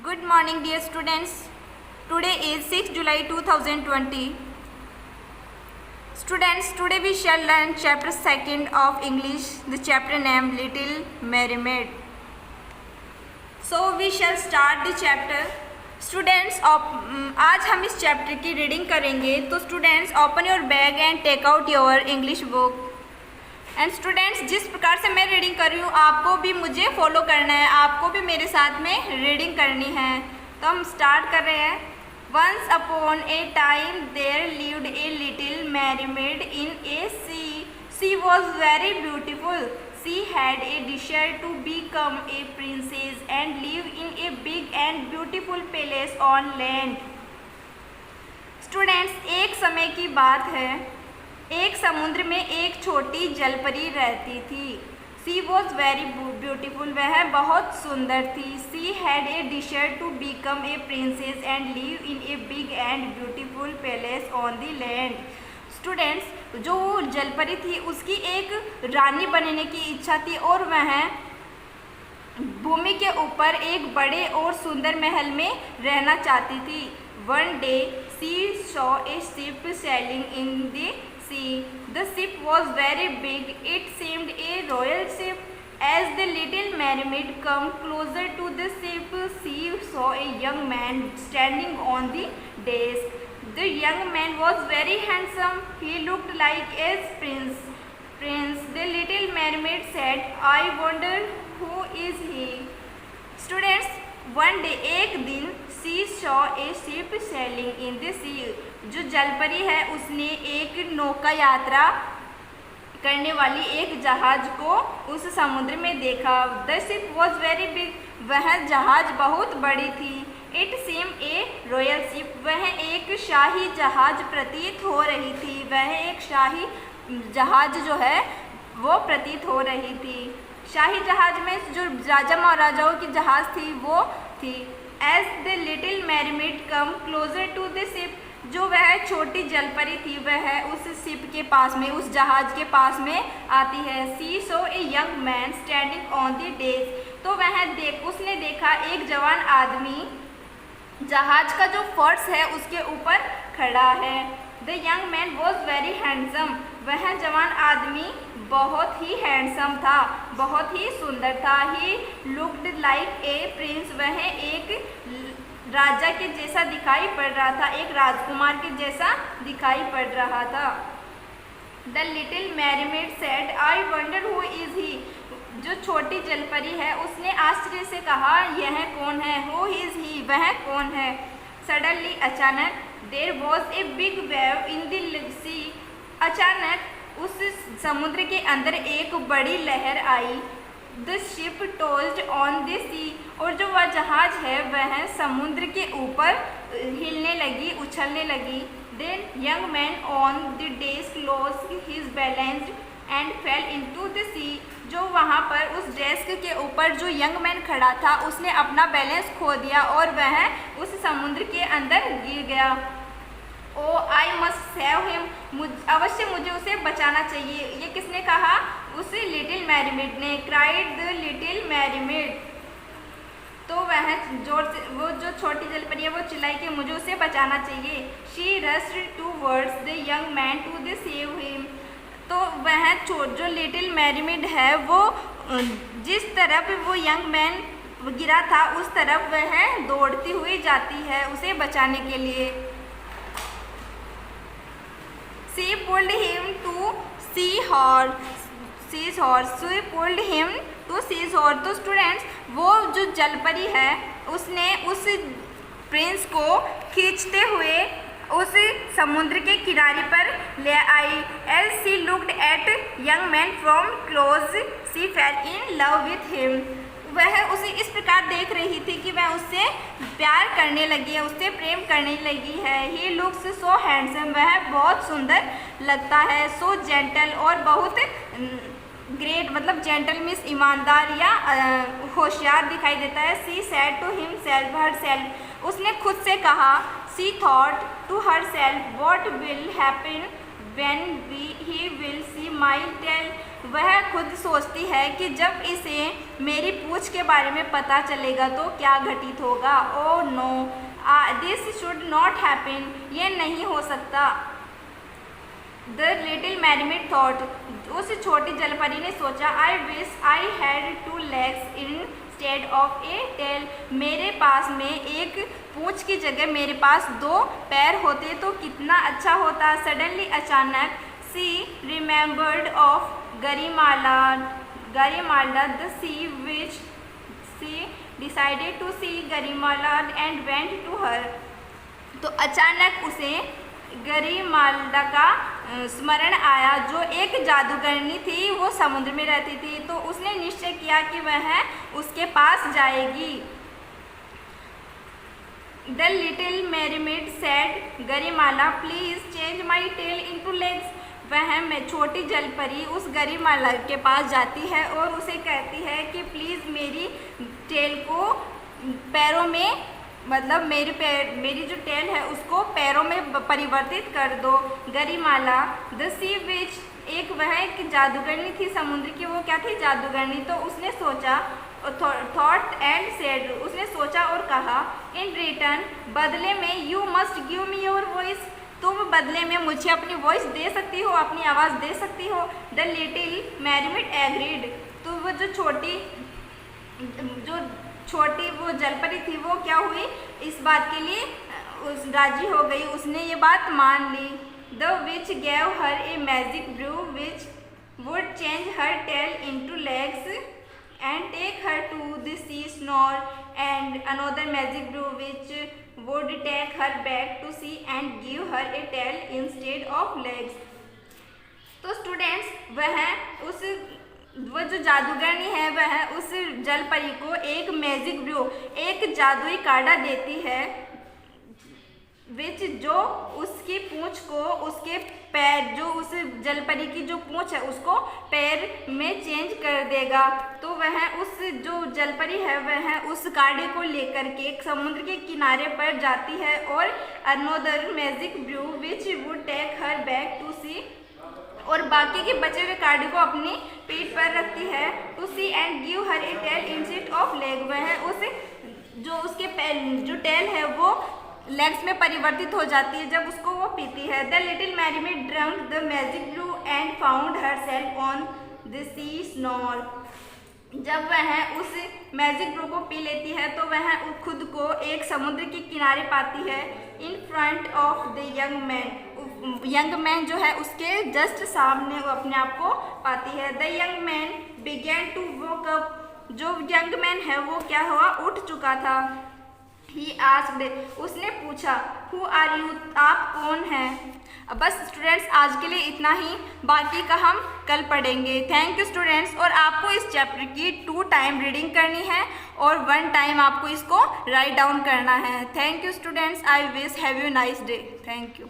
Good morning, dear students. Today is 6 July 2020. Students, today we shall learn chapter 2nd of English, the chapter named Little Mermaid. So we shall start the chapter. Students, आज हम इस chapter की reading करेंगे. तो students, open your bag and take out your English book. And students, जिस प्रकार से मैं रीडिंग कर रही हूँ आपको भी मुझे फॉलो करना है, आपको भी मेरे साथ में रीडिंग करनी है. तो हम स्टार्ट कर रहे हैं. Once upon a time there lived a little mermaid in a sea. She was very beautiful. She had a desire to become a princess and live in a big and beautiful palace on land. Students, एक समय की बात है. एक समुद्र में एक छोटी जलपरी रहती थी. She was very beautiful. वह बहुत सुंदर थी. She had a desire to become a princess and live in a big and beautiful palace on the land. Students, जो जलपरी थी उसकी एक रानी बनने की इच्छा थी और वह भूमि के ऊपर एक बड़े और सुंदर महल में रहना चाहती थी. One day she saw a ship selling in the sea. The ship was very big. It seemed a royal ship. As the little mermaid came closer to the ship, she saw a young man standing on the deck. The young man was very handsome. He looked like a prince. The little mermaid said, "I wonder who is he?" Students, one day, एक दिन, she saw a ship sailing in the sea. जो जलपरी है उसने एक नौका यात्रा करने वाली एक जहाज को उस समुद्र में देखा. The ship was very big. वह जहाज बहुत बड़ी थी. It seemed a royal ship. वह एक शाही जहाज प्रतीत हो रही थी. वह एक शाही जहाज जो है वो प्रतीत हो रही थी. शाही जहाज में जो राजा महाराजाओं की जहाज थी वो थी. As the little mermaid come closer to the ship. जो वह छोटी जलपरी थी वह उस शिप के पास में, उस जहाज के पास में आती है. She saw a young man standing on the deck. तो उसने देखा एक जवान आदमी जहाज का जो फर्श है उसके ऊपर खड़ा है. The young man was very handsome. वह जवान आदमी बहुत ही हैंडसम था, बहुत ही सुंदर था. He looked like a prince. वह एक राजा के जैसा दिखाई पड़ रहा था, एक राजकुमार के जैसा दिखाई पड़ रहा था. The little mermaid said, "I wonder who is he?" जो छोटी जलपरी है उसने आश्चर्य से कहा, यह कौन है? Who is he? वह कौन है? Suddenly, अचानक, there was a big wave in the sea. अचानक उस समुद्र के अंदर एक बड़ी लहर आई. The ship tossed on the sea. और जो वह जहाज है वह समुद्र के ऊपर हिलने लगी, उछलने लगी. Then young man on the deck lost his balance and fell into the sea. जो वहाँ पर उस डेस्क के ऊपर जो यंग मैन खड़ा था उसने अपना बैलेंस खो दिया और वह उस समुद्र के अंदर गिर गया. Oh, I must save him. अवश्य मुझे उसे बचाना चाहिए. ये किसने कहा? उस लिटिल मैरीमेड ने. Cried the little mermaid. तो वह जोर से, वो जो छोटी जलपरी है वो चिल्लाई कि मुझे उसे बचाना चाहिए. She rushed towards the young man to save him. तो वह जो लिटिल मैरीमेड है वो जिस तरफ वो यंग मैन गिरा था उस तरफ वह दौड़ती हुई जाती है उसे बचाने के लिए. She pulled him to seashore. She pulled him to seashore. तो स्टूडेंट्स, वो जो जलपरी है उसने उस प्रिंस को खींचते हुए उस समुद्र के किनारे पर ले आई. As she looked at young man from close, she fell in love with him. वह उसे इस प्रकार देख रही थी कि वह उससे प्यार करने लगी है, उससे प्रेम करने लगी है. He looks so handsome. वह बहुत सुंदर लगता है. So gentle. और बहुत ग्रेट, मतलब जेंटल मीन्स ईमानदार या होशियार दिखाई देता है. She said to herself. उसने खुद से कहा. She thought to herself, what will happen when he will see my tail. वह खुद सोचती है कि जब इसे मेरी पूंछ के बारे में पता चलेगा तो क्या घटित होगा। Oh no, this should not happen, ये नहीं हो सकता। द लिटिल मैरीमेड थॉट, उस छोटी जलपरी ने सोचा, I wish I had 2 legs instead of a tail, मेरे पास में एक पूंछ की जगह मेरे पास 2 पैर होते तो कितना अच्छा होता। सडनली, अचानक, she remembered of Grimalda the sea witch she decided to see Grimalda and went to her. तो अचानक उसे गरिमाल्डा का स्मरण आया, जो एक जादूगरनी थी, वो समुद्र में रहती थी। तो उसने निश्चय किया कि वह उसके पास जाएगी। The little mermaid said Grimala, please change my tail into legs. वह मैं छोटी जलपरी उस गरिमाला के पास जाती है और उसे कहती है कि प्लीज़ मेरी टेल को पैरों में, मतलब मेरी जो टेल है उसको पैरों में परिवर्तित कर दो। गरिमाला द सी विच, एक जादूगरनी थी समुद्र की, वो क्या थी, जादूगरनी। तो उसने सोचा, थॉट एंड सेड, उसने सोचा और कहा, इन रिटर्न, बदले में, you must give me your voice, तुम बदले में मुझे अपनी वॉइस दे सकती हो, अपनी आवाज़ दे सकती हो। द लिटिल मैरीमेड एग्रीड, तो वो जो छोटी वो जलपरी थी, वो क्या हुई, इस बात के लिए राजी हो गई, उसने ये बात मान ली। The witch gave her a magic brew which would change her tail into legs and take her to the sea shore, and another magic brew which would take her back to sea and give her a tail instead of legs। तो students, वो जो जादूगरनी है वह उस जलपरी को एक magic Bru, एक जादुई काढ़ा देती है, विच जो उसकी पूंछ को, उसके पैर, जो उस जलपरी की जो पूंछ है उसको पैर में चेंज कर देगा। तो वह उस जो जलपरी है वह उस काढ़े को लेकर के समुद्र के किनारे पर जाती है और another magic brew which would take her back to sea, और बाकी के बचे हुए काढ़े को अपनी पीठ पर रखती है, to sea and give her a tail instead of leg. वह उस जो उसके जो टेल है वो लेग्स में परिवर्तित हो जाती है जब उसको वो पीती है। The little mermaid drank the magic brew and found herself on the sea shore. जब वह उस मैजिक ब्रू को पी लेती है तो वह खुद को एक समुद्र के किनारे पाती है, in front of the young man. Young man जो है उसके जस्ट सामने वो अपने आप को पाती है। The young man began to walk up, जो यंग मैन है वो क्या हुआ, उठ चुका था। ही आस्क्ड, उसने पूछा, हु आर यू, आप कौन हैं। बस स्टूडेंट्स, आज के लिए इतना ही, बाकी का हम कल पढ़ेंगे। Thank you students. और आपको इस चैप्टर की 2 टाइम रीडिंग करनी है और 1 टाइम आपको इसको राइट डाउन करना है। Thank you students, I wish have you nice day. Thank you.